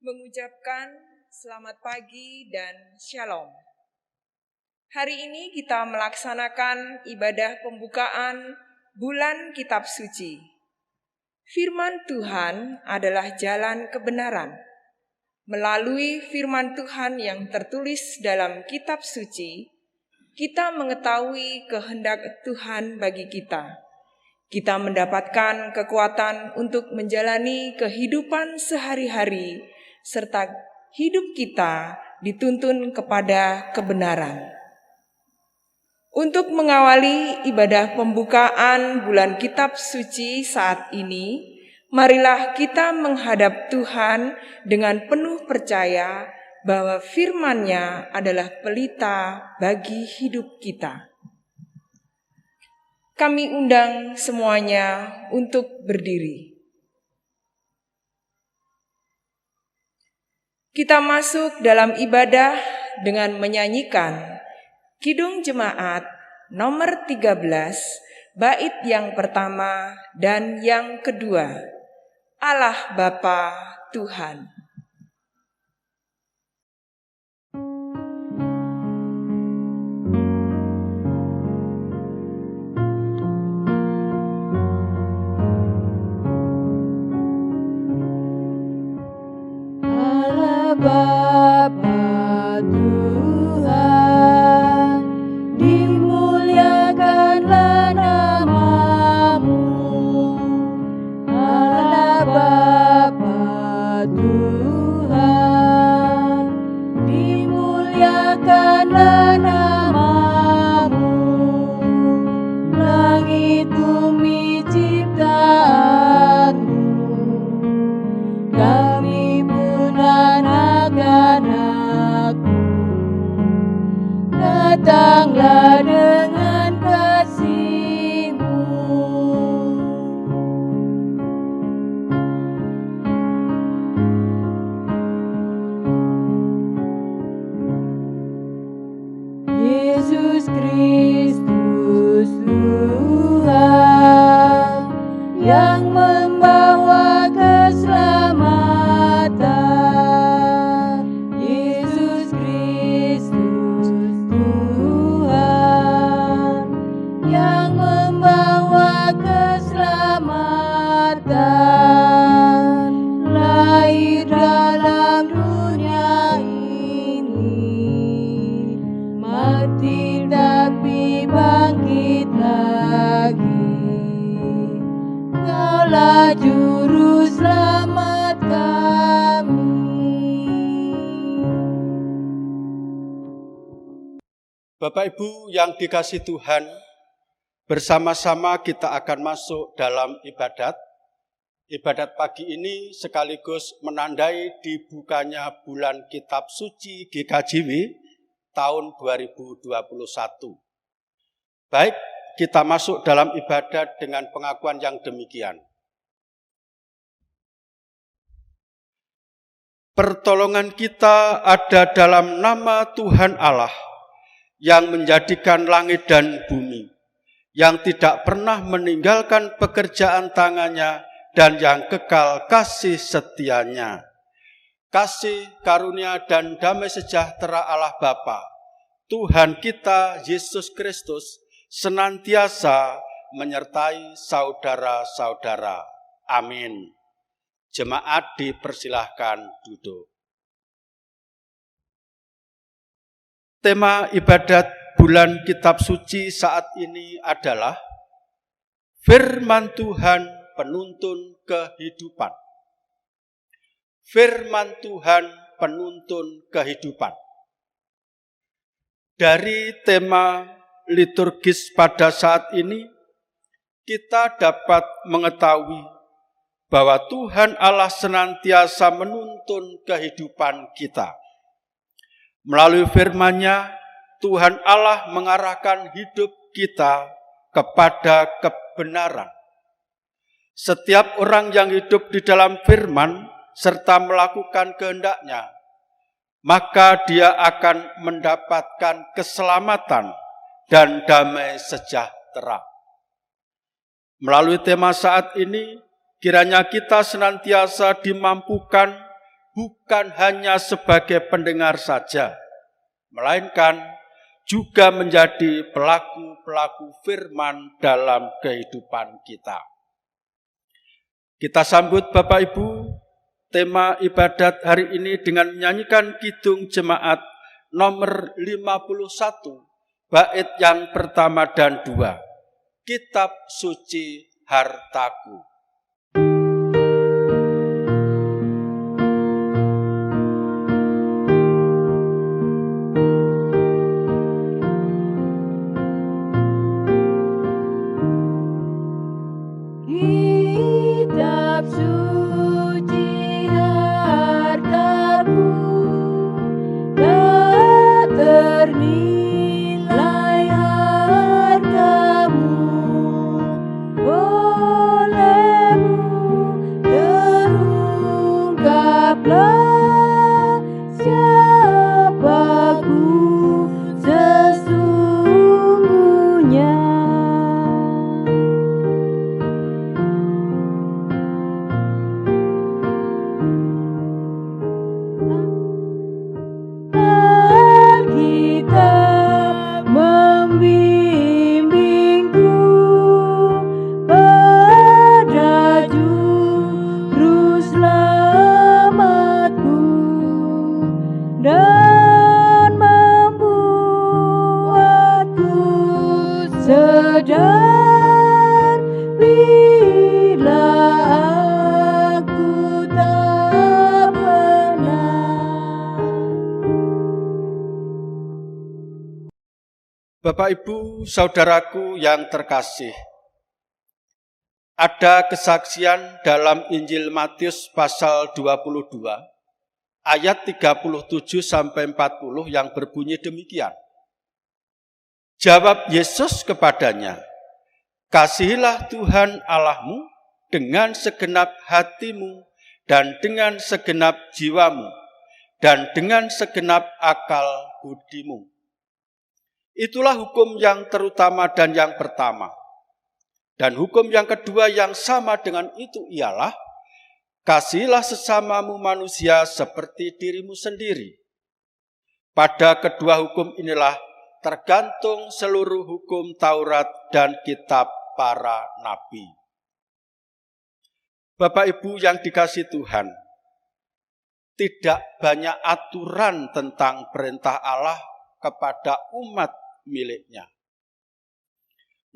mengucapkan selamat pagi dan shalom. Hari ini kita melaksanakan ibadah pembukaan bulan Kitab Suci. Firman Tuhan adalah jalan kebenaran. Melalui firman Tuhan yang tertulis dalam Kitab Suci, kita mengetahui kehendak Tuhan bagi kita. Kita mendapatkan kekuatan untuk menjalani kehidupan sehari-hari, serta hidup kita dituntun kepada kebenaran. Untuk mengawali ibadah pembukaan bulan Kitab Suci saat ini, marilah kita menghadap Tuhan dengan penuh percaya bahwa firman-Nya adalah pelita bagi hidup kita. Kami undang semuanya untuk berdiri. Kita masuk dalam ibadah dengan menyanyikan Kidung Jemaat nomor 13, bait yang pertama dan yang kedua. Allah Bapa Tuhan. Bapa Tuhan, dimuliakanlah nama-Mu. Allah Bapa Tuhan, dimuliakanlah nama-Mu. Langit bumi ciptaan-Mu, kami pun anak-anakmu. Datanglah dengan kasih-Mu. Yesus Kristus Tuhan yang membawa keselamatan. Yesus Kristus Tuhan yang membawa keselamatan. Lahir dalam dunia ini, mati tapi bangkit lagi. Kaulah juru selamat kami. Bapak Ibu yang dikasihi Tuhan, bersama-sama kita akan masuk dalam ibadat. Ibadat pagi ini sekaligus menandai dibukanya bulan Kitab Suci GKJW tahun 2021. Baik, kita masuk dalam ibadat dengan pengakuan yang demikian. Pertolongan kita ada dalam nama Tuhan Allah yang menjadikan langit dan bumi, yang tidak pernah meninggalkan pekerjaan tangannya dan yang kekal kasih setianya. Kasih, karunia, dan damai sejahtera Allah Bapa, Tuhan kita Yesus Kristus, senantiasa menyertai saudara-saudara. Amin. Jemaat dipersilahkan duduk. Tema ibadat bulan Kitab Suci saat ini adalah Firman Tuhan penuntun kehidupan. Firman Tuhan penuntun kehidupan. Dari tema liturgis pada saat ini, kita dapat mengetahui bahwa Tuhan Allah senantiasa menuntun kehidupan kita. Melalui firman-Nya, Tuhan Allah mengarahkan hidup kita kepada kebenaran. Setiap orang yang hidup di dalam firman serta melakukan kehendak-Nya, maka dia akan mendapatkan keselamatan dan damai sejahtera. Melalui tema saat ini, kiranya kita senantiasa dimampukan bukan hanya sebagai pendengar saja, melainkan juga menjadi pelaku-pelaku firman dalam kehidupan kita. Kita sambut Bapak Ibu tema ibadat hari ini dengan menyanyikan Kidung Jemaat nomor 51, bait yang pertama dan 2, Kitab Suci Hartaku. Kitab suci hartaku, tak ternilai hargamu, olehmu terungkaplah siapaku sesungguhnya. Alkitab membimbingku pada juru selamatku dan membuatku sadar bila aku tak benar. Bapak, Ibu, Saudaraku yang terkasih, ada kesaksian dalam Injil Matius pasal 22, ayat 37-40 yang berbunyi demikian. Jawab Yesus kepadanya, "Kasihilah Tuhan Allahmu dengan segenap hatimu dan dengan segenap jiwamu dan dengan segenap akal budimu." Itulah hukum yang terutama dan yang pertama. Dan hukum yang kedua yang sama dengan itu ialah, kasihilah sesamamu manusia seperti dirimu sendiri. Pada kedua hukum inilah tergantung seluruh hukum Taurat dan kitab para nabi. Bapak Ibu yang dikasihi Tuhan, tidak banyak aturan tentang perintah Allah kepada umat miliknya.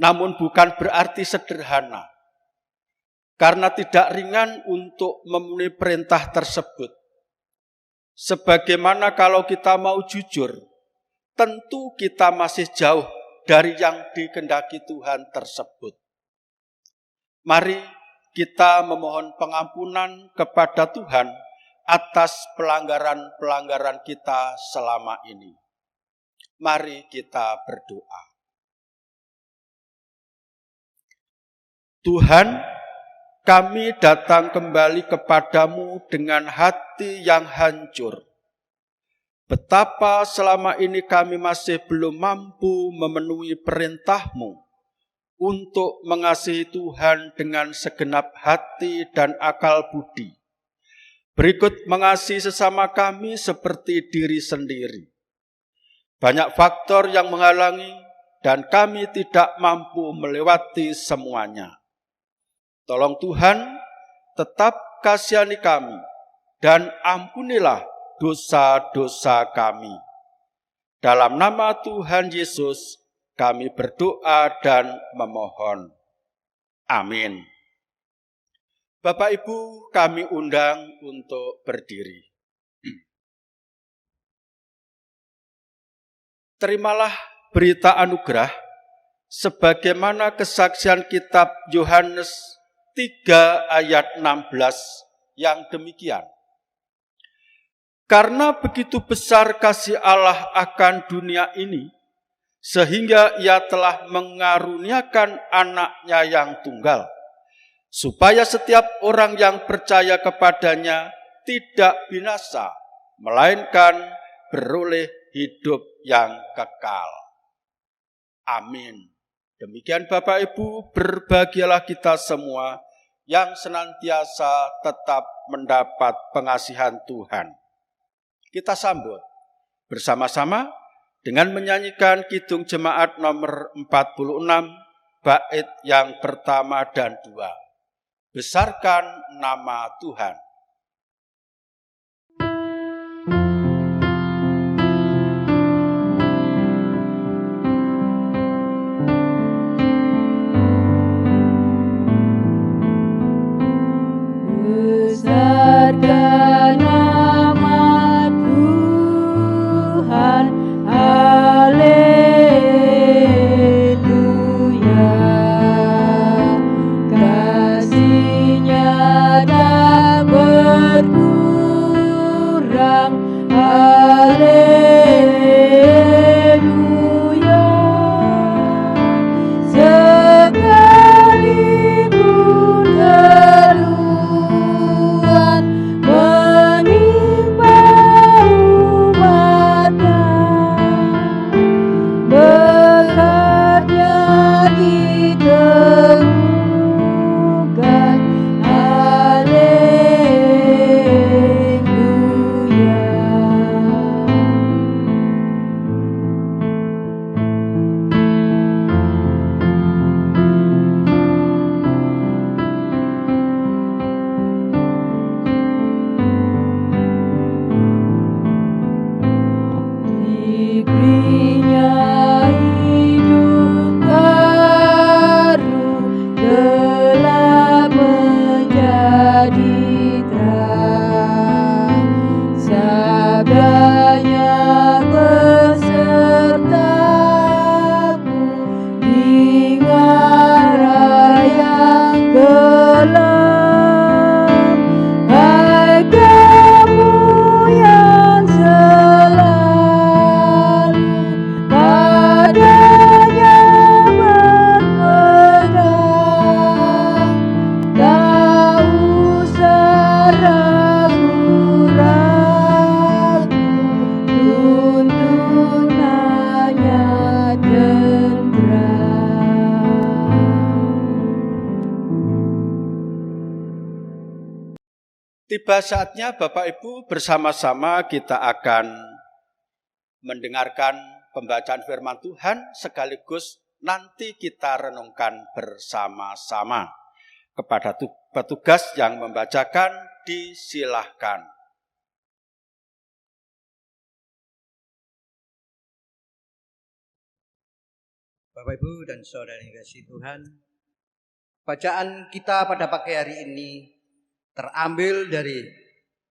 Namun bukan berarti sederhana, karena tidak ringan untuk memenuhi perintah tersebut. Sebagaimana kalau kita mau jujur, tentu kita masih jauh dari yang dikehendaki Tuhan tersebut. Mari kita memohon pengampunan kepada Tuhan atas pelanggaran-pelanggaran kita selama ini. Mari kita berdoa. Tuhan, kami datang kembali kepadamu dengan hati yang hancur. Betapa selama ini kami masih belum mampu memenuhi perintah-Mu untuk mengasihi Tuhan dengan segenap hati dan akal budi. Berikut mengasihi sesama kami seperti diri sendiri. Banyak faktor yang menghalangi dan kami tidak mampu melewati semuanya. Tolong Tuhan, tetap kasihani kami dan ampunilah dosa-dosa kami. Dalam nama Tuhan Yesus, kami berdoa dan memohon. Amin. Bapak Ibu, kami undang untuk berdiri. Terimalah berita anugerah sebagaimana kesaksian kitab Yohanes 3 ayat 16 yang demikian. Karena begitu besar kasih Allah akan dunia ini, sehingga Ia telah mengaruniakan anaknya yang tunggal, supaya setiap orang yang percaya kepadanya tidak binasa, melainkan beroleh hidup yang kekal. Amin. Demikian Bapak Ibu, berbahagialah kita semua yang senantiasa tetap mendapat pengasihan Tuhan. Kita sambut bersama-sama dengan menyanyikan Kidung Jemaat nomor 46, bait yang pertama dan 2. Besarkan nama Tuhan. Besarkan nama Tuhan, haleluya. Kasih-Nya tak berkurang, haleluya. Sekalipun keluhan menimpa umat-Nya, berkat-Nya diteguhkan, haleluya. Diberi-Nya hidup baru, gelap menjadi terang. Sabda-Nya besertaku di ngarai yang gelap. Hai kamu yang selalu padanya berpegang, tak usah ragu-ragu, tuntunannya tenteram. Tiba saatnya Bapak Ibu bersama-sama kita akan mendengarkan pembacaan firman Tuhan sekaligus nanti kita renungkan bersama-sama. Kepada petugas yang membacakan disilahkan. Bapak, Ibu, dan Saudara yang dikasihi Tuhan, bacaan kita pada pagi hari ini terambil dari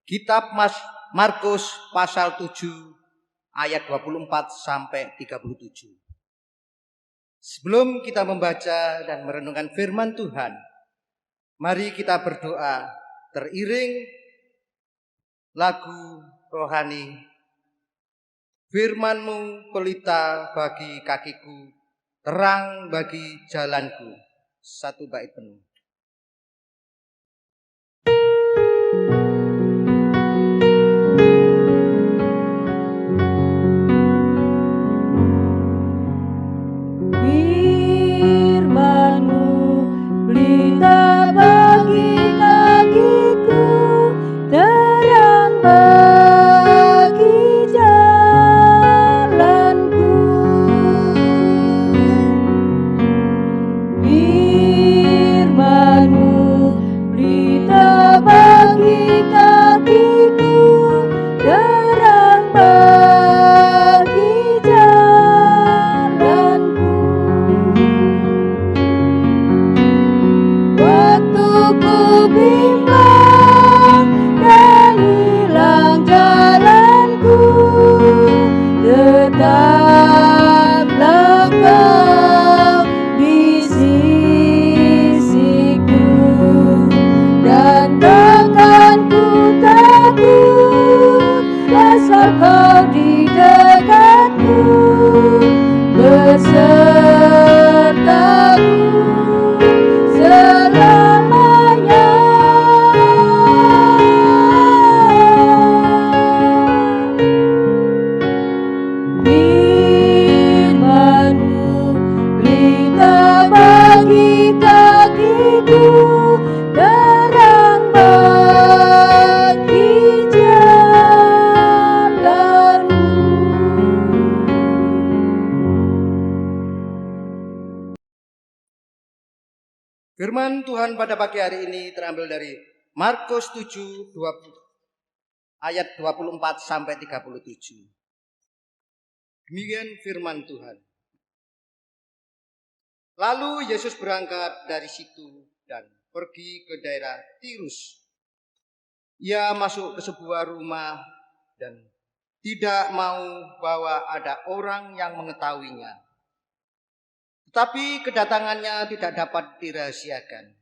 kitab Markus pasal 7 ayat 24 sampai 37. Sebelum kita membaca dan merenungkan firman Tuhan, mari kita berdoa teriring lagu rohani. Firman-Mu pelita bagi kakiku, terang bagi jalanku. Satu bait penuh. Firman-Mu pelita bagi kakiku, terang bagi jalanku. Firman-Mu pelita bagi kakiku, terang bagi jalanku. Waktu ku bimbang dan hilang jalanku, tetaplah Kau di sisiku, dan takkan ku takut, asal Kau di dekatku, besertaku selamanya. Firman-Mu pelita bagi kakiku, Firman Tuhan pada pagi hari ini terambil dari Markus 7 ayat 24 sampai 37. Demikian firman Tuhan. Lalu Yesus berangkat dari situ dan pergi ke daerah Tirus. Ia masuk ke sebuah rumah dan tidak mau bahwa ada orang yang mengetahuinya. Tetapi kedatangannya tidak dapat dirahasiakan.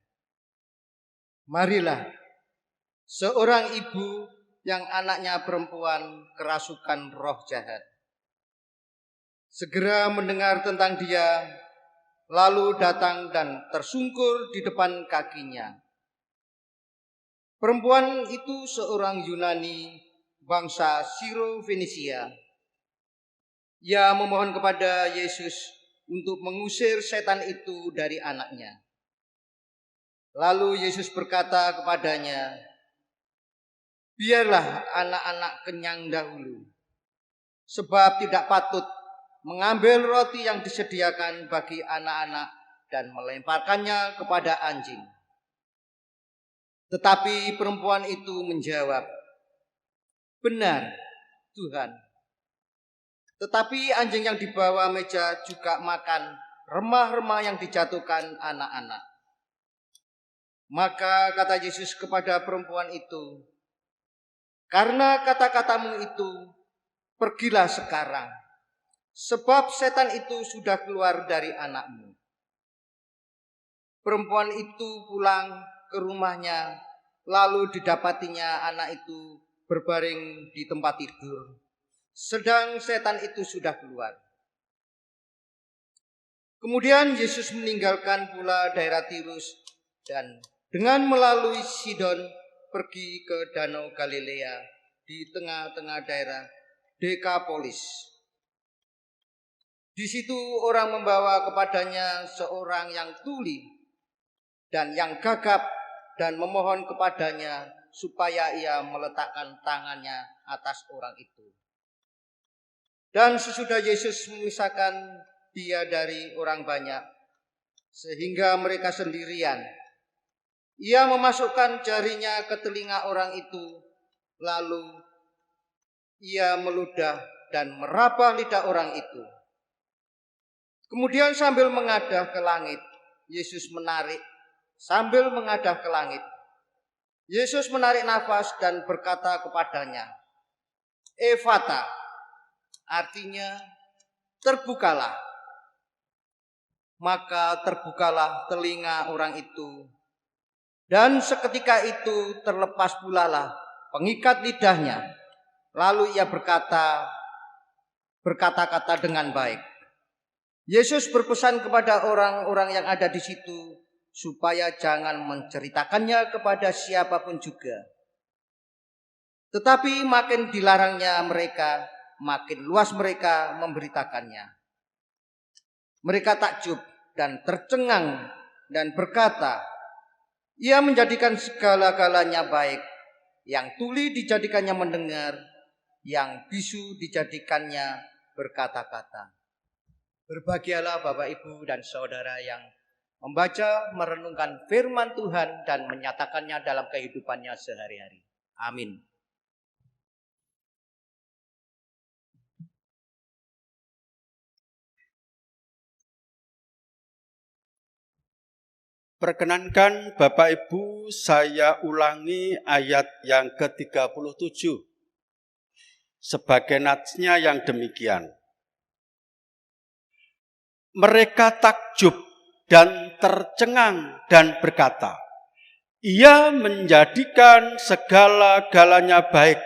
Marilah, seorang ibu yang anaknya perempuan kerasukan roh jahat segera mendengar tentang dia, lalu datang dan tersungkur di depan kakinya. Perempuan itu seorang Yunani bangsa Siro-Fenisia. Ia memohon kepada Yesus untuk mengusir setan itu dari anaknya. Lalu Yesus berkata kepadanya, "Biarlah anak-anak kenyang dahulu, sebab tidak patut mengambil roti yang disediakan bagi anak-anak dan melemparkannya kepada anjing." Tetapi perempuan itu menjawab, "Benar, Tuhan. Tetapi anjing yang dibawa meja juga makan remah-remah yang dijatuhkan anak-anak." Maka kata Yesus kepada perempuan itu, "Karena kata-katamu itu, pergilah sekarang, sebab setan itu sudah keluar dari anakmu." Perempuan itu pulang ke rumahnya, lalu didapatinya anak itu berbaring di tempat tidur, sedang setan itu sudah keluar. Kemudian Yesus meninggalkan pula daerah Tirus dan dengan melalui Sidon pergi ke Danau Galilea di tengah-tengah daerah Dekapolis. Di situ orang membawa kepadanya seorang yang tuli dan yang gagap dan memohon kepadanya supaya ia meletakkan tangannya atas orang itu. Dan sesudah Yesus memisahkan dia dari orang banyak, sehingga mereka sendirian, ia memasukkan jarinya ke telinga orang itu, lalu ia meludah dan meraba lidah orang itu. Kemudian sambil mengadah ke langit, Yesus menarik nafas dan berkata kepadanya, "Efata," artinya terbukalah. Maka terbukalah telinga orang itu, dan seketika itu terlepas pula lah pengikat lidahnya. Lalu ia berkata-kata dengan baik. Yesus berpesan kepada orang-orang yang ada di situ supaya jangan menceritakannya kepada siapapun juga. Tetapi makin dilarangnya mereka, makin luas mereka memberitakannya. Mereka takjub dan tercengang dan berkata, "Ia menjadikan segala-galanya baik. Yang tuli dijadikannya mendengar, yang bisu dijadikannya berkata-kata." Berbahagialah Bapak, Ibu, dan Saudara yang membaca, merenungkan firman Tuhan dan menyatakannya dalam kehidupannya sehari-hari. Amin. Perkenankan Bapak Ibu, saya ulangi ayat yang ke-37. Sebagai natsnya yang demikian. Mereka takjub dan tercengang dan berkata, "Ia menjadikan segala-galanya baik.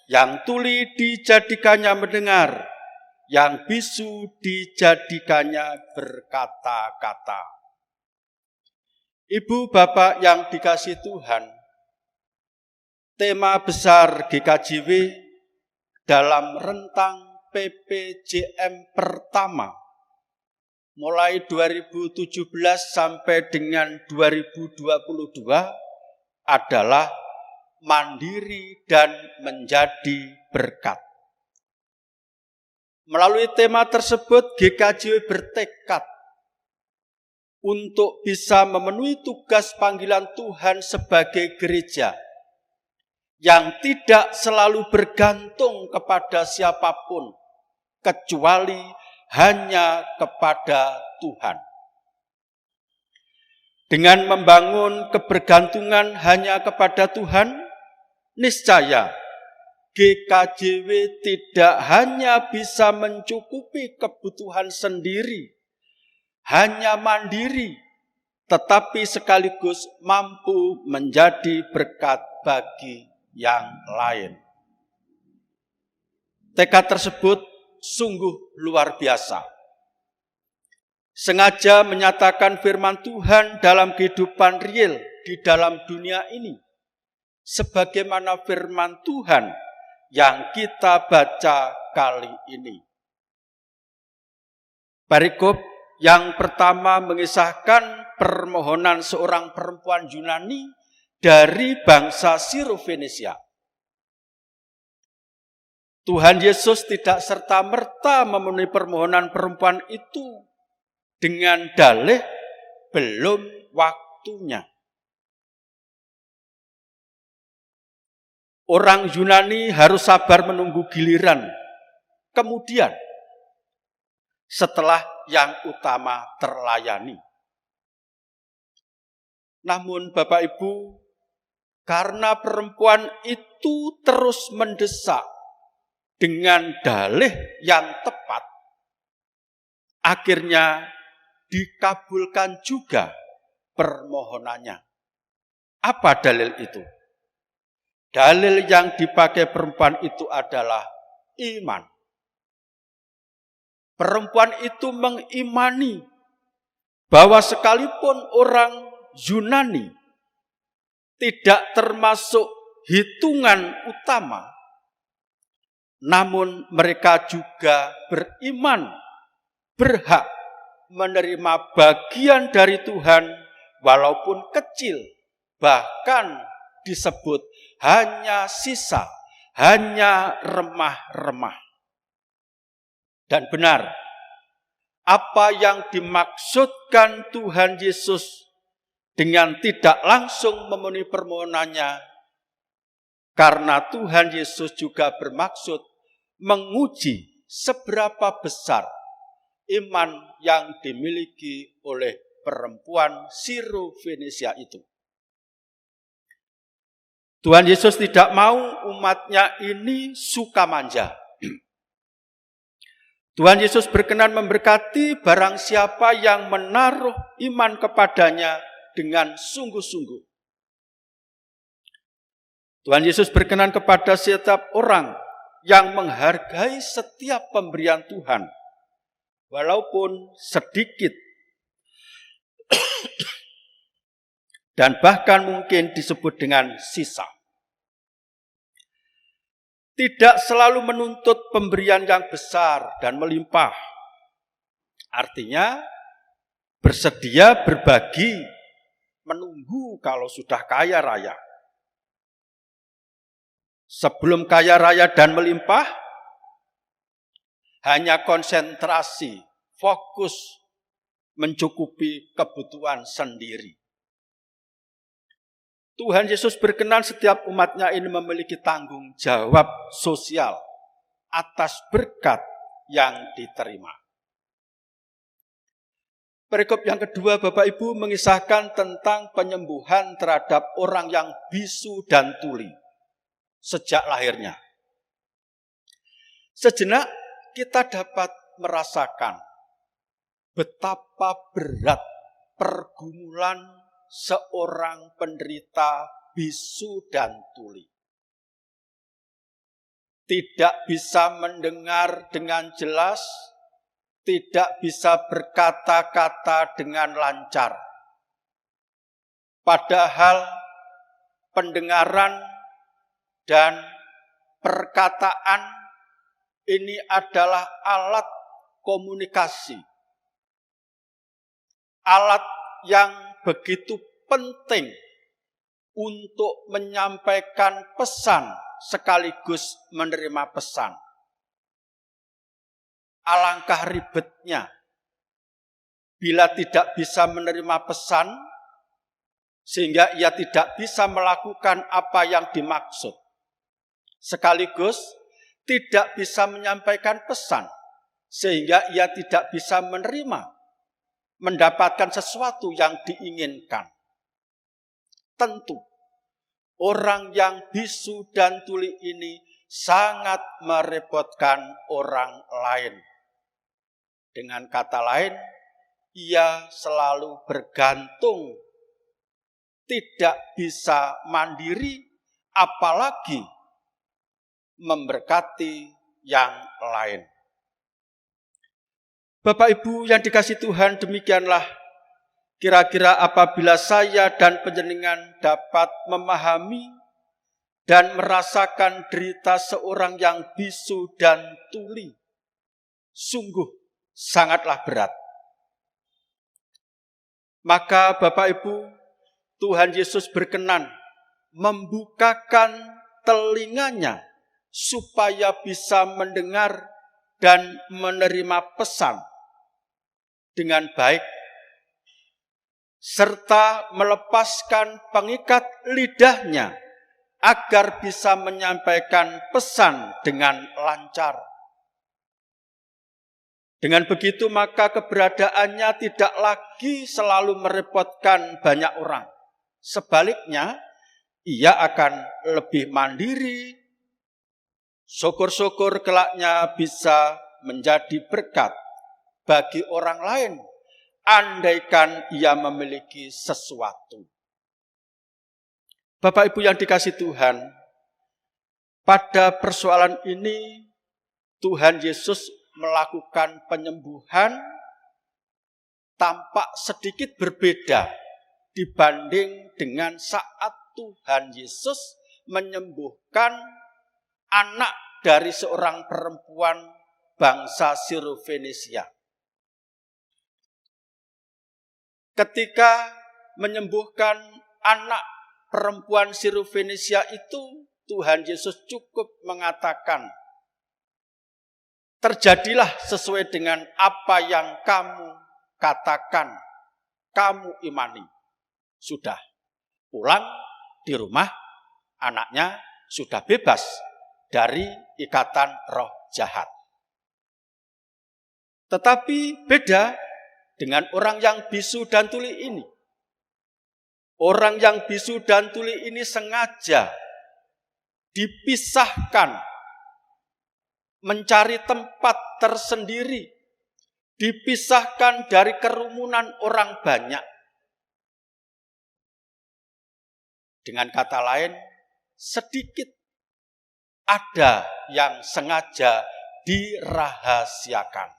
Yang tuli dijadikannya mendengar, yang bisu dijadikannya berkata-kata." Ibu bapak yang dikasihi Tuhan, tema besar GKJW dalam rentang PPJM pertama mulai 2017 sampai dengan 2022 adalah mandiri dan menjadi berkat. Melalui tema tersebut GKJW bertekad untuk bisa memenuhi tugas panggilan Tuhan sebagai gereja yang tidak selalu bergantung kepada siapapun, kecuali hanya kepada Tuhan. Dengan membangun kebergantungan hanya kepada Tuhan, niscaya GKJW tidak hanya bisa mencukupi kebutuhan sendiri, hanya mandiri, tetapi sekaligus mampu menjadi berkat bagi yang lain. Tekad tersebut sungguh luar biasa. Sengaja menyatakan firman Tuhan dalam kehidupan real di dalam dunia ini, sebagaimana firman Tuhan yang kita baca kali ini. Perikop yang pertama mengisahkan permohonan seorang perempuan Yunani dari bangsa Siro-Fenisia. Tuhan Yesus tidak serta-merta memenuhi permohonan perempuan itu dengan dalih belum waktunya. Orang Yunani harus sabar menunggu giliran. Kemudian, setelah yang utama terlayani. Namun Bapak Ibu, karena perempuan itu terus mendesak dengan dalih yang tepat, akhirnya dikabulkan juga permohonannya. Apa dalil itu? Dalil yang dipakai perempuan itu adalah iman. Perempuan itu mengimani bahwa sekalipun orang Yunani tidak termasuk hitungan utama, namun mereka juga beriman, berhak menerima bagian dari Tuhan walaupun kecil, bahkan disebut hanya sisa, hanya remah-remah. Dan benar, apa yang dimaksudkan Tuhan Yesus dengan tidak langsung memenuhi permohonannya, karena Tuhan Yesus juga bermaksud menguji seberapa besar iman yang dimiliki oleh perempuan Siro-Fenisia itu. Tuhan Yesus tidak mau umatnya ini suka manja. Tuhan Yesus berkenan memberkati barang siapa yang menaruh iman kepadanya dengan sungguh-sungguh. Tuhan Yesus berkenan kepada setiap orang yang menghargai setiap pemberian Tuhan, walaupun sedikit, dan bahkan mungkin disebut dengan sisa. Tidak selalu menuntut pemberian yang besar dan melimpah. Artinya, bersedia berbagi, menunggu kalau sudah kaya raya. Sebelum kaya raya dan melimpah, hanya konsentrasi, fokus, mencukupi kebutuhan sendiri. Tuhan Yesus berkenan setiap umatnya ini memiliki tanggung jawab sosial atas berkat yang diterima. Perikop yang kedua, Bapak Ibu, mengisahkan tentang penyembuhan terhadap orang yang bisu dan tuli sejak lahirnya. Sejenak kita dapat merasakan betapa berat pergumulan seorang penderita bisu dan tuli. Tidak bisa mendengar dengan jelas, tidak bisa berkata-kata dengan lancar. Padahal pendengaran dan perkataan ini adalah alat komunikasi. Alat yang begitu penting untuk menyampaikan pesan sekaligus menerima pesan. Alangkah ribetnya bila tidak bisa menerima pesan, sehingga ia tidak bisa melakukan apa yang dimaksud. Sekaligus tidak bisa menyampaikan pesan, sehingga ia tidak bisa menerima, mendapatkan sesuatu yang diinginkan. Tentu, orang yang bisu dan tuli ini sangat merepotkan orang lain. Dengan kata lain, ia selalu bergantung, tidak bisa mandiri, apalagi memberkati yang lain. Bapak Ibu yang dikasihi Tuhan, demikianlah kira-kira apabila saya dan panjenengan dapat memahami dan merasakan derita seorang yang bisu dan tuli, sungguh sangatlah berat. Maka Bapak Ibu, Tuhan Yesus berkenan membukakan telinganya supaya bisa mendengar dan menerima pesan dengan baik, serta melepaskan pengikat lidahnya agar bisa menyampaikan pesan dengan lancar. Dengan begitu maka keberadaannya tidak lagi selalu merepotkan banyak orang. Sebaliknya, ia akan lebih mandiri. Syukur-syukur kelaknya bisa menjadi berkat bagi orang lain, andaikan ia memiliki sesuatu. Bapak Ibu yang dikasihi Tuhan, pada persoalan ini Tuhan Yesus melakukan penyembuhan tampak sedikit berbeda dibanding dengan saat Tuhan Yesus menyembuhkan anak dari seorang perempuan bangsa Sirofenisia. Ketika menyembuhkan anak perempuan Sirofenisia itu, Tuhan Yesus cukup mengatakan, terjadilah sesuai dengan apa yang kamu katakan, kamu imani. Sudah pulang di rumah, anaknya sudah bebas dari ikatan roh jahat. Tetapi beda dengan orang yang bisu dan tuli ini. Orang yang bisu dan tuli ini sengaja dipisahkan, mencari tempat tersendiri, dipisahkan dari kerumunan orang banyak. Dengan kata lain, sedikit ada yang sengaja dirahasiakan.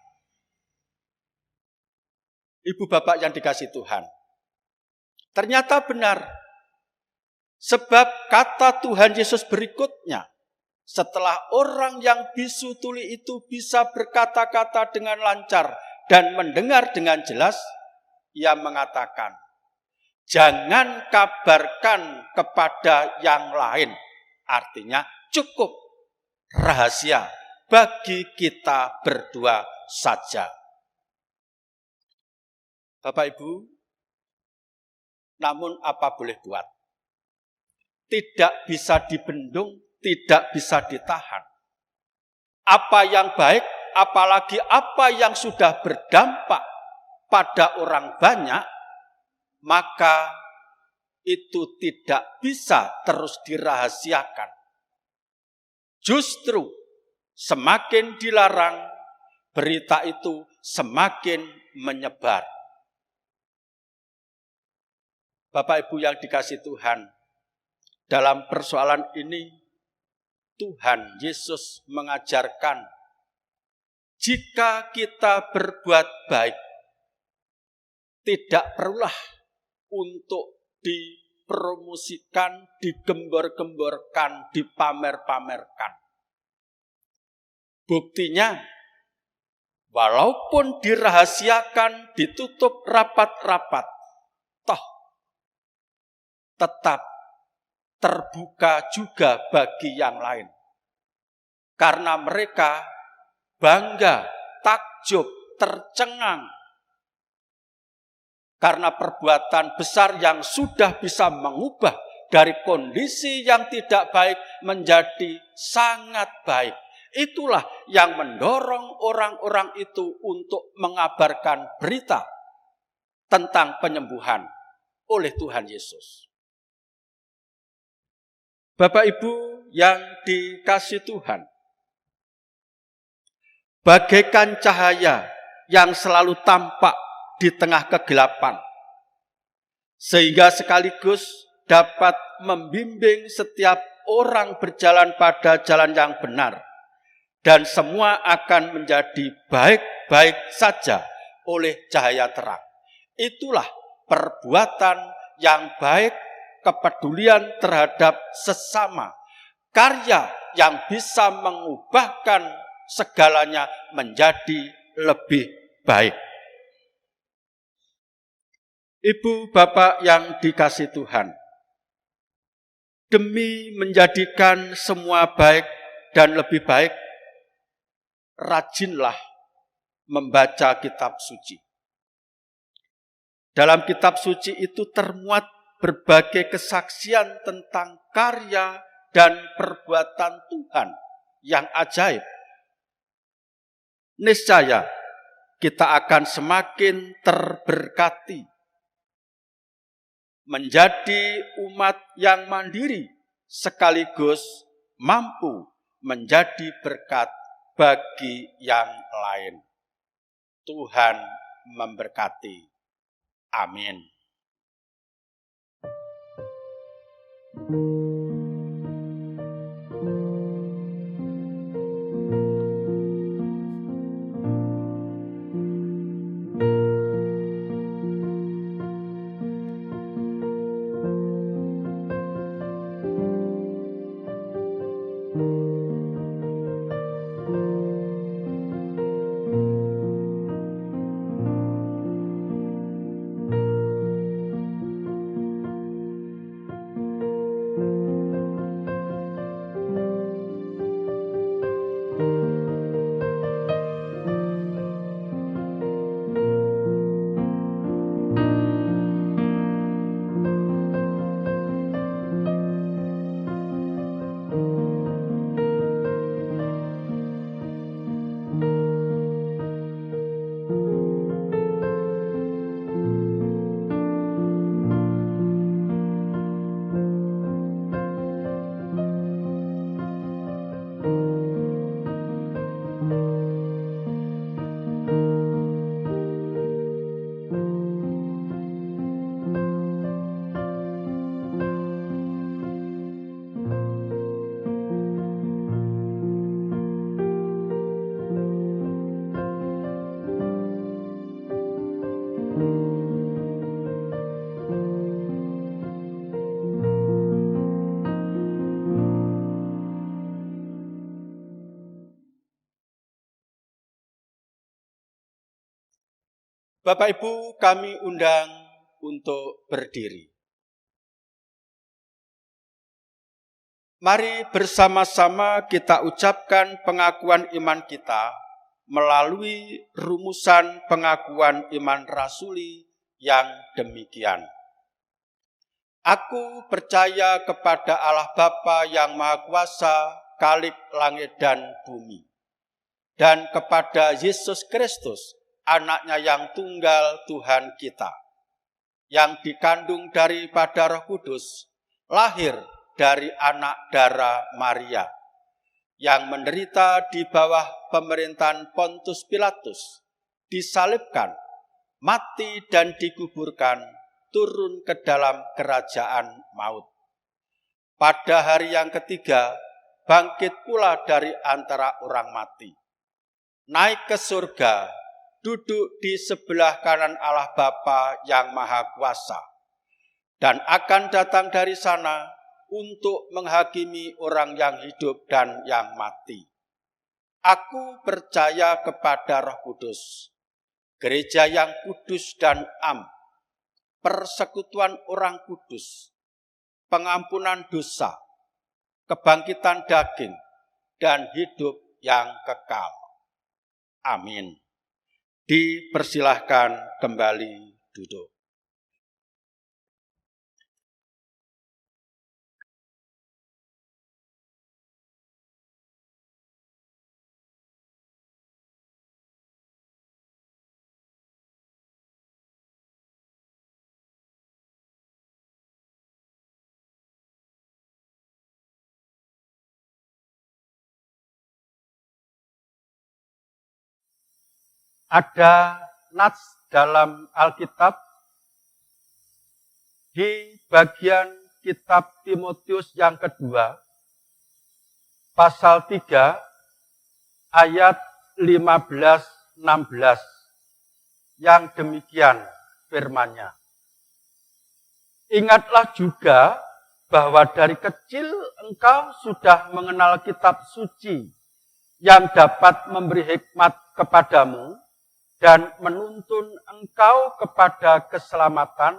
Ibu bapak yang dikasihi Tuhan, ternyata benar. Sebab kata Tuhan Yesus berikutnya, setelah orang yang bisu tuli itu bisa berkata-kata dengan lancar dan mendengar dengan jelas, ia mengatakan, jangan kabarkan kepada yang lain. Artinya cukup rahasia bagi kita berdua saja. Bapak Ibu, namun apa boleh buat? Tidak bisa dibendung, tidak bisa ditahan. Apa yang baik, apalagi apa yang sudah berdampak pada orang banyak, maka itu tidak bisa terus dirahasiakan. Justru semakin dilarang, berita itu semakin menyebar. Bapak Ibu yang dikasihi Tuhan, dalam persoalan ini Tuhan Yesus mengajarkan, jika kita berbuat baik, tidak perlulah untuk dipromosikan, digembor-gemborkan, dipamer-pamerkan. Buktinya, walaupun dirahasiakan, ditutup rapat-rapat, toh tetap terbuka juga bagi yang lain. Karena mereka bangga, takjub, tercengang Karena perbuatan besar yang sudah bisa mengubah dari kondisi yang tidak baik menjadi sangat baik. Itulah yang mendorong orang-orang itu untuk mengabarkan berita tentang penyembuhan oleh Tuhan Yesus. Bapak Ibu yang dikasihi Tuhan, bagaikan cahaya yang selalu tampak di tengah kegelapan, sehingga sekaligus dapat membimbing setiap orang berjalan pada jalan yang benar, dan semua akan menjadi baik-baik saja oleh cahaya terang. Itulah perbuatan yang baik, kepedulian terhadap sesama, karya yang bisa mengubahkan segalanya menjadi lebih baik. Ibu bapak yang dikasihi Tuhan, demi menjadikan semua baik dan lebih baik, rajinlah membaca kitab suci. Dalam kitab suci itu termuat berbagai kesaksian tentang karya dan perbuatan Tuhan yang ajaib. Niscaya kita akan semakin terberkati menjadi umat yang mandiri sekaligus mampu menjadi berkat bagi yang lain. Tuhan memberkati. Amin. Bapak Ibu, kami undang untuk berdiri. Mari bersama-sama kita ucapkan pengakuan iman kita melalui rumusan pengakuan iman rasuli yang demikian. Aku percaya kepada Allah Bapa yang Maha Kuasa, Khalik langit dan bumi, dan kepada Yesus Kristus, Anaknya yang tunggal Tuhan kita, yang dikandung daripada Roh Kudus, lahir dari anak darah Maria, yang menderita di bawah pemerintahan Pontius Pilatus, disalibkan, mati dan dikuburkan, turun ke dalam kerajaan maut. Pada hari yang ketiga, bangkit pula dari antara orang mati, naik ke surga, duduk di sebelah kanan Allah Bapa yang Maha Kuasa, dan akan datang dari sana untuk menghakimi orang yang hidup dan yang mati. Aku percaya kepada Roh Kudus, gereja yang kudus dan am, persekutuan orang kudus, pengampunan dosa, kebangkitan daging, dan hidup yang kekal. Amin. Dipersilahkan kembali duduk. Ada nats dalam Alkitab di bagian kitab Timotius yang kedua, pasal 3, ayat 15-16, yang demikian firman-Nya. Ingatlah juga bahwa dari kecil engkau sudah mengenal kitab suci yang dapat memberi hikmat kepadamu dan menuntun engkau kepada keselamatan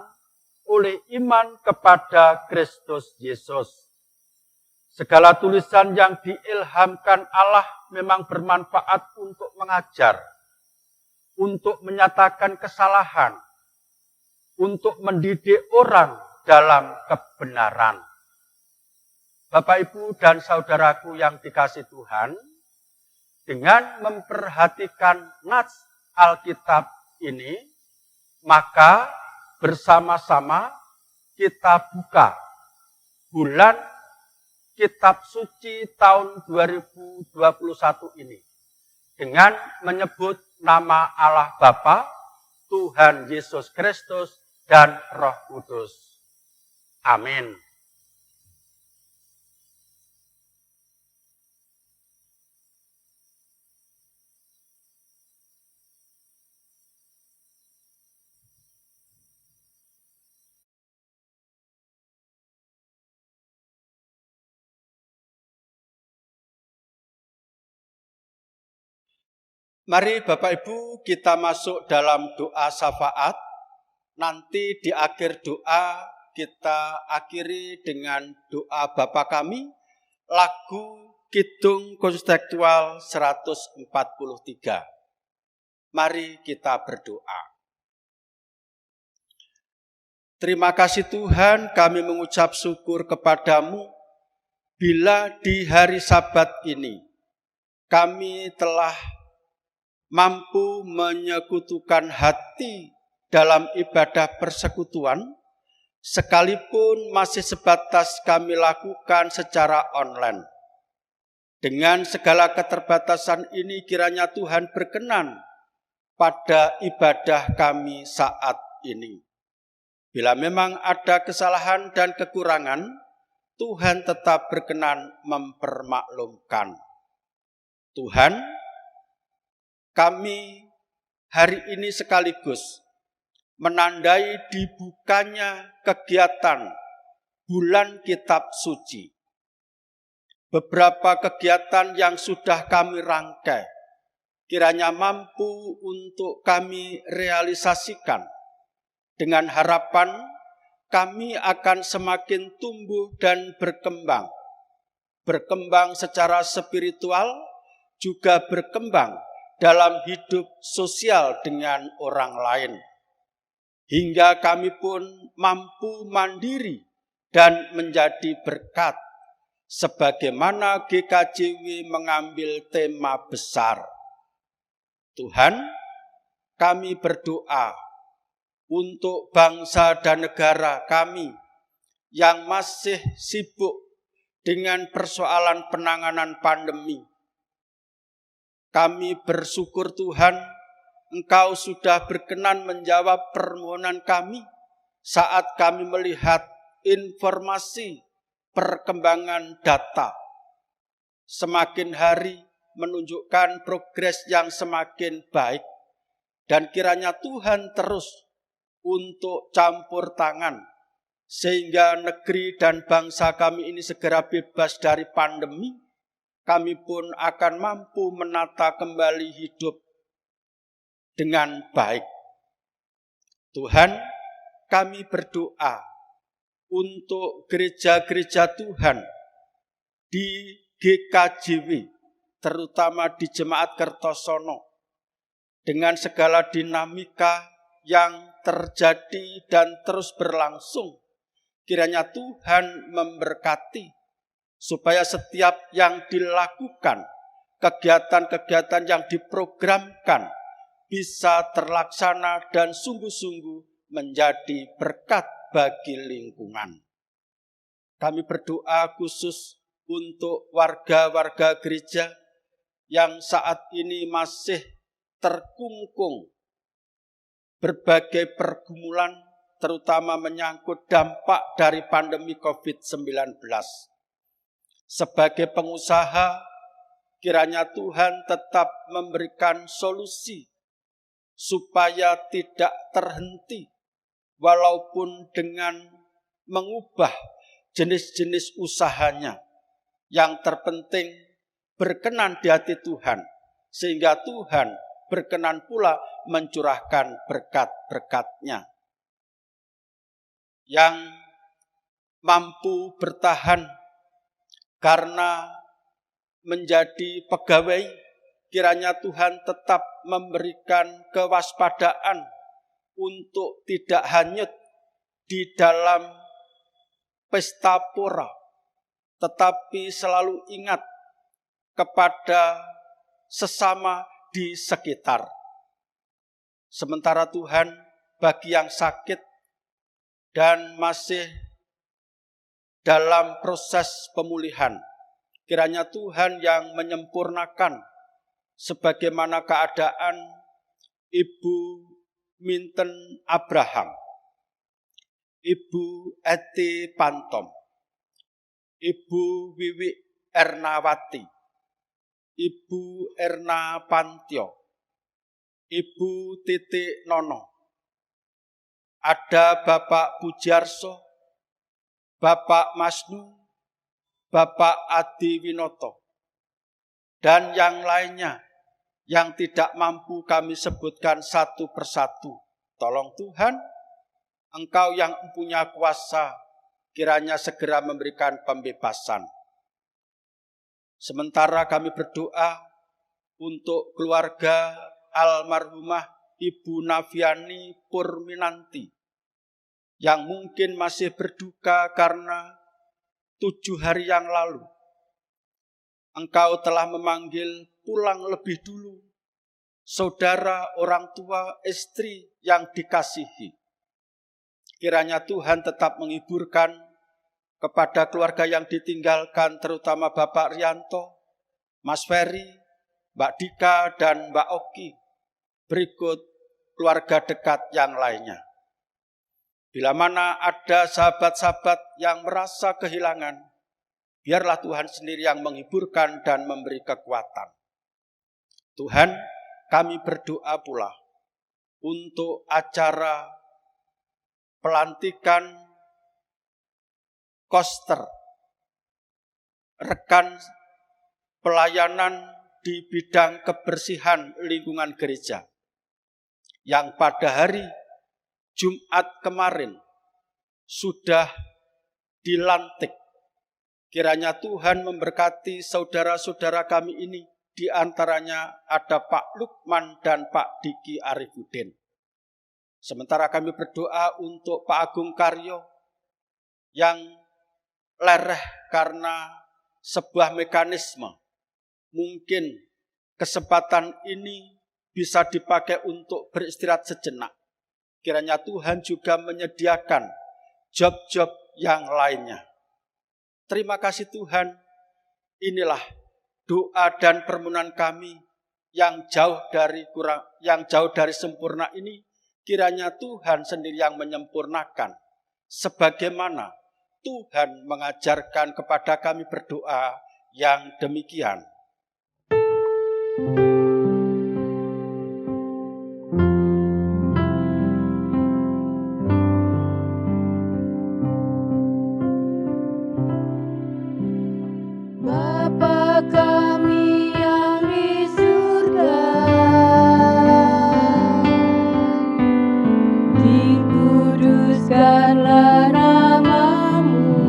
oleh iman kepada Kristus Yesus. Segala tulisan yang diilhamkan Allah memang bermanfaat untuk mengajar, untuk menyatakan kesalahan, untuk mendidik orang dalam kebenaran. Bapak, Ibu, dan saudaraku yang dikasihi Tuhan, dengan memperhatikan nats Alkitab ini, maka bersama-sama kita buka bulan Kitab Suci tahun 2021 ini dengan menyebut nama Allah Bapa, Tuhan Yesus Kristus, dan Roh Kudus. Amin. Mari Bapak Ibu kita masuk dalam doa syafaat. Nanti di akhir doa kita akhiri dengan doa Bapa Kami, lagu Kidung Kontekstual 143. Mari kita berdoa. Terima kasih Tuhan, kami mengucap syukur kepadamu bila di hari Sabat ini kami telah mampu menyekutukan hati dalam ibadah persekutuan, sekalipun masih sebatas kami lakukan secara online. Dengan segala keterbatasan ini kiranya Tuhan berkenan pada ibadah kami saat ini. Bila memang ada kesalahan dan kekurangan, Tuhan tetap berkenan mempermaklumkan. Tuhan, kami hari ini sekaligus menandai dibukanya kegiatan bulan Kitab Suci. Beberapa kegiatan yang sudah kami rangkai, kiranya mampu untuk kami realisasikan. Dengan harapan kami akan semakin tumbuh dan berkembang. Berkembang secara spiritual, juga berkembang dalam hidup sosial dengan orang lain. Hingga kami pun mampu mandiri dan menjadi berkat, sebagaimana GKJW mengambil tema besar. Tuhan, kami berdoa untuk bangsa dan negara kami yang masih sibuk dengan persoalan penanganan pandemi. Kami bersyukur Tuhan, Engkau sudah berkenan menjawab permohonan kami saat kami melihat informasi perkembangan data. Semakin hari menunjukkan progres yang semakin baik, dan kiranya Tuhan terus untuk campur tangan, sehingga negeri dan bangsa kami ini segera bebas dari pandemi. Kami pun akan mampu menata kembali hidup dengan baik. Tuhan, kami berdoa untuk gereja-gereja Tuhan di GKJW, terutama di Jemaat Kertosono, dengan segala dinamika yang terjadi dan terus berlangsung. Kiranya Tuhan memberkati, supaya setiap yang dilakukan, kegiatan-kegiatan yang diprogramkan, bisa terlaksana dan sungguh-sungguh menjadi berkat bagi lingkungan. Kami berdoa khusus untuk warga-warga gereja yang saat ini masih terkungkung berbagai pergumulan, terutama menyangkut dampak dari pandemi COVID-19. Sebagai pengusaha, kiranya Tuhan tetap memberikan solusi supaya tidak terhenti, walaupun dengan mengubah jenis-jenis usahanya. Yang terpenting berkenan di hati Tuhan, sehingga Tuhan berkenan pula mencurahkan berkat-berkat-Nya. Yang mampu bertahan karena menjadi pegawai, kiranya Tuhan tetap memberikan kewaspadaan untuk tidak hanyut di dalam pesta pora, tetapi selalu ingat kepada sesama di sekitar. Sementara Tuhan bagi yang sakit dan masih dalam proses pemulihan, kiranya Tuhan yang menyempurnakan, sebagaimana keadaan Ibu Minten Abraham, Ibu Eti Pantom, Ibu Wiwi Ernawati, Ibu Erna Pantio, Ibu Titik Nono, ada Bapak Pujarso, Bapak Masnu, Bapak Adi Winoto, dan yang lainnya yang tidak mampu kami sebutkan satu persatu. Tolong Tuhan, Engkau yang punya kuasa, kiranya segera memberikan pembebasan. Sementara kami berdoa untuk keluarga almarhumah Ibu Naviani Purminanti, yang mungkin masih berduka karena 7 hari yang lalu Engkau telah memanggil pulang lebih dulu saudara, orang tua, istri yang dikasihi. Kiranya Tuhan tetap menghiburkan kepada keluarga yang ditinggalkan, terutama Bapak Rianto, Mas Ferry, Mbak Dika, dan Mbak Oki. Berikut keluarga dekat yang lainnya. Bila mana ada sahabat-sahabat yang merasa kehilangan, biarlah Tuhan sendiri yang menghiburkan dan memberi kekuatan. Tuhan, kami berdoa pula untuk acara pelantikan koster, rekan pelayanan di bidang kebersihan lingkungan gereja, yang pada hari Jumat kemarin sudah dilantik. Kiranya Tuhan memberkati saudara-saudara kami ini, di antaranya ada Pak Lukman dan Pak Diki Arifudin. Sementara kami berdoa untuk Pak Agung Karyo yang lereh karena sebuah mekanisme. Mungkin kesempatan ini bisa dipakai untuk beristirahat sejenak. Kiranya Tuhan juga menyediakan job-job yang lainnya. Terima kasih Tuhan, inilah doa dan permohonan kami yang jauh dari sempurna ini. Kiranya Tuhan sendiri yang menyempurnakan, sebagaimana Tuhan mengajarkan kepada kami berdoa yang demikian. Bapa kami yang di surga, dikuduskanlah namamu,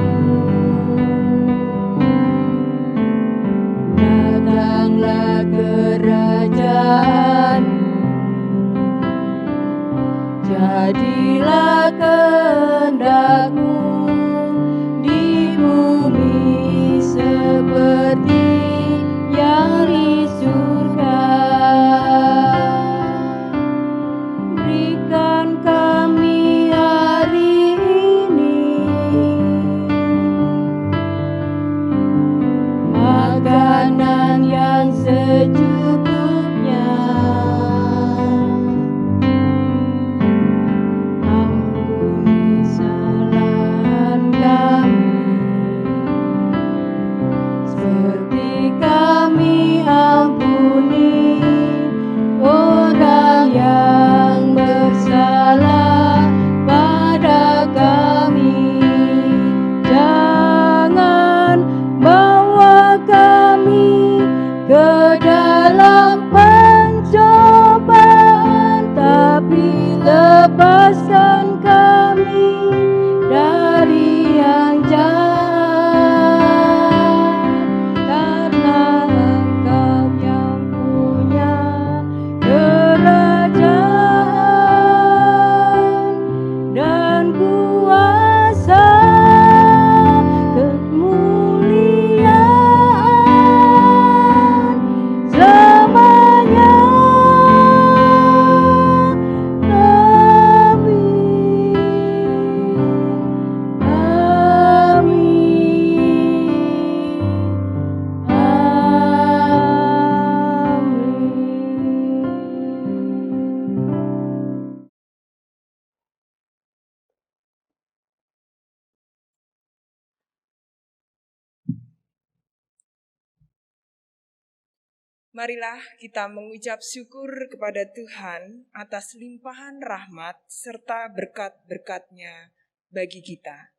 Marilah kita mengucap syukur kepada Tuhan atas limpahan rahmat serta berkat-berkat-Nya bagi kita.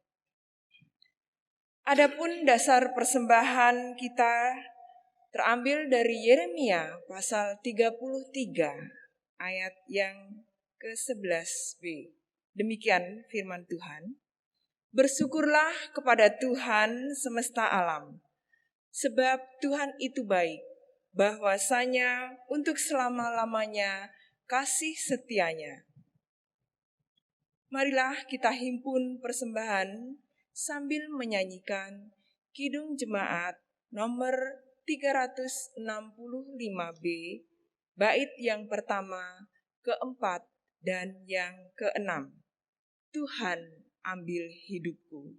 Adapun dasar persembahan kita terambil dari Yeremia pasal 33 ayat yang ke-11b. Demikian firman Tuhan. Bersyukurlah kepada Tuhan semesta alam, sebab Tuhan itu baik, bahwasanya untuk selama-lamanya kasih setianya. Marilah kita himpun persembahan sambil menyanyikan Kidung Jemaat nomor 365b, bait yang pertama, keempat, dan yang keenam. Tuhan ambil hidupku.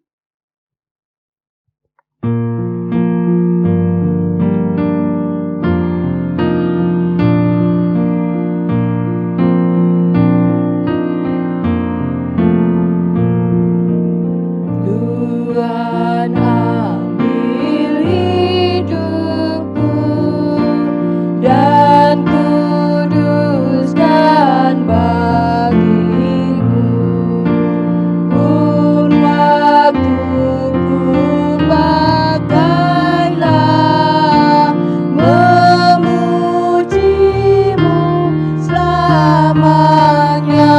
Tuhan ambil hidupku dan kuduskan bagimu. Pun waktuku pakailah memujimu selamanya.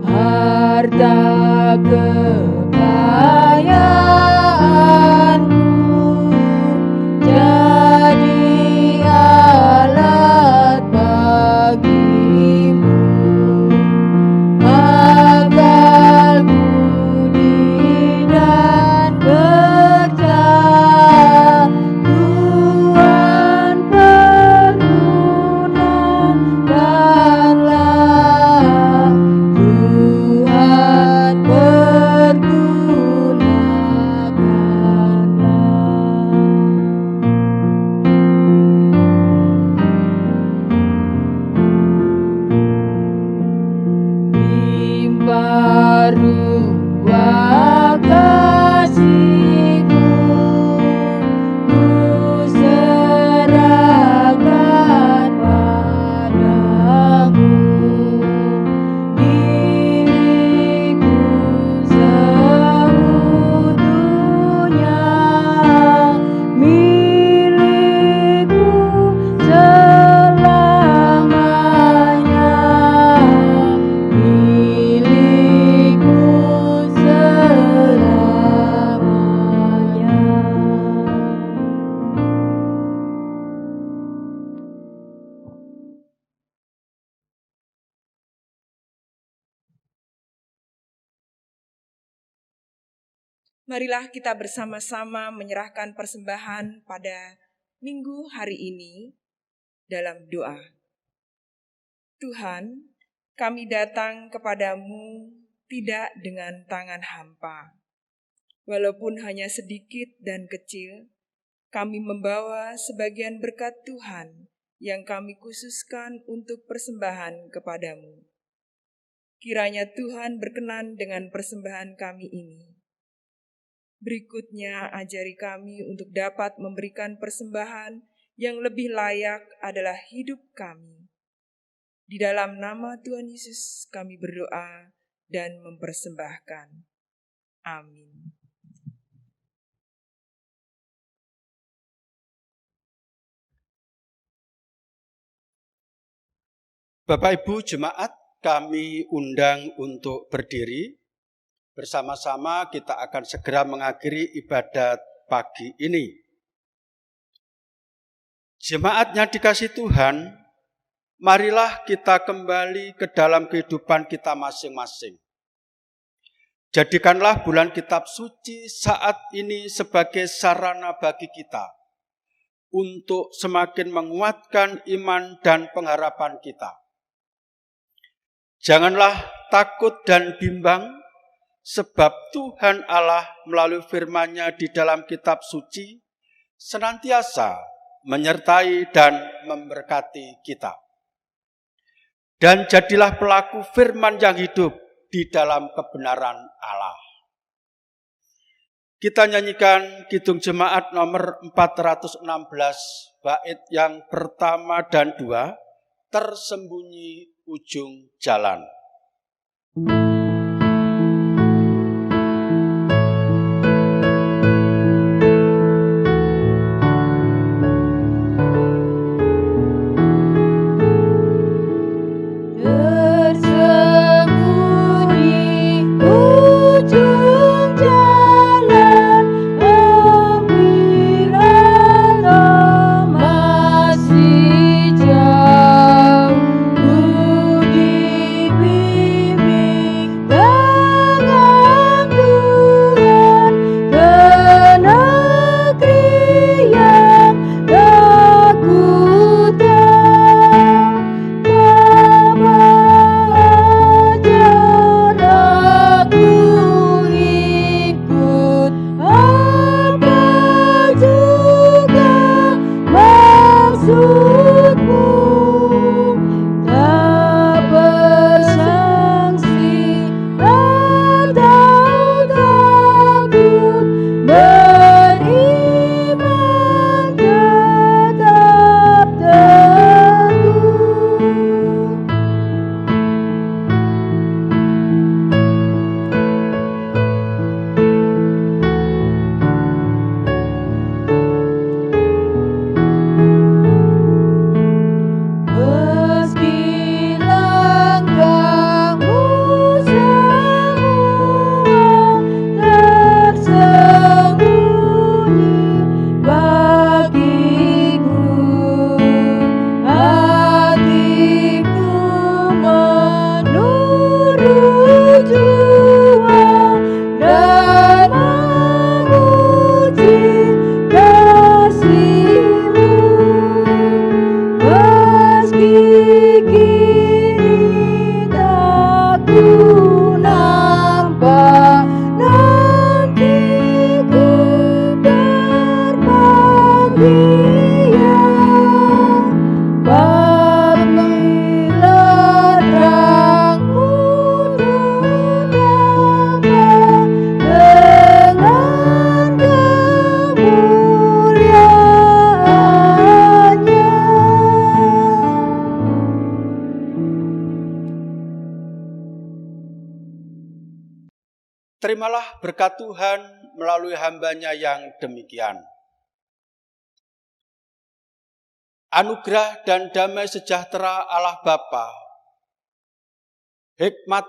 Harta kekayaanku jadi alat bagimu, agar budi dan kerja Tuhan pergunakanlah. Tuhan pergunakanlah. Limpah ruah kasih-Mu, Ku serahkan padamu. Diriku seutuhnya milik-Mu selamanya, milik-Mu selamanya. Marilah kita bersama-sama menyerahkan persembahan pada minggu hari ini dalam doa. Tuhan, kami datang kepadamu tidak dengan tangan hampa. Walaupun hanya sedikit dan kecil, kami membawa sebagian berkat Tuhan yang kami khususkan untuk persembahan kepadamu. Kiranya Tuhan berkenan dengan persembahan kami ini. Berikutnya ajari kami untuk dapat memberikan persembahan yang lebih layak adalah hidup kami. Di dalam nama Tuhan Yesus kami berdoa dan mempersembahkan. Amin. Bapak Ibu Jemaat, kami undang untuk berdiri. Bersama-sama kita akan segera mengakhiri ibadat pagi ini. Jemaatnya dikasih Tuhan, marilah kita kembali ke dalam kehidupan kita masing-masing. Jadikanlah bulan kitab suci saat ini sebagai sarana bagi kita untuk semakin menguatkan iman dan pengharapan kita. Janganlah takut dan bimbang, sebab Tuhan Allah melalui firman-Nya di dalam kitab suci senantiasa menyertai dan memberkati kita. Dan jadilah pelaku firman yang hidup di dalam kebenaran Allah. Kita nyanyikan Kidung Jemaat nomor 416, bait yang pertama dan 2, Tersembunyi Ujung Jalan. Terimalah berkat Tuhan melalui hamba-Nya yang demikian. Anugerah dan damai sejahtera Allah Bapa, hikmat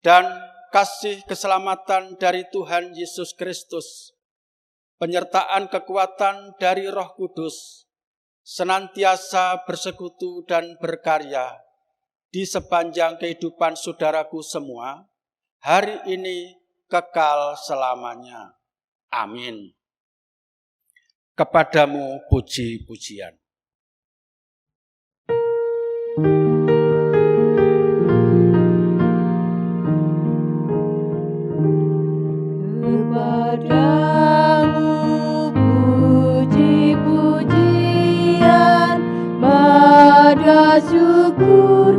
dan kasih keselamatan dari Tuhan Yesus Kristus, penyertaan kekuatan dari Roh Kudus, senantiasa bersekutu dan berkarya di sepanjang kehidupan saudaraku semua, hari ini kekal selamanya. Amin. Kepadamu puji-pujian. Kepadamu puji-pujian, pada syukur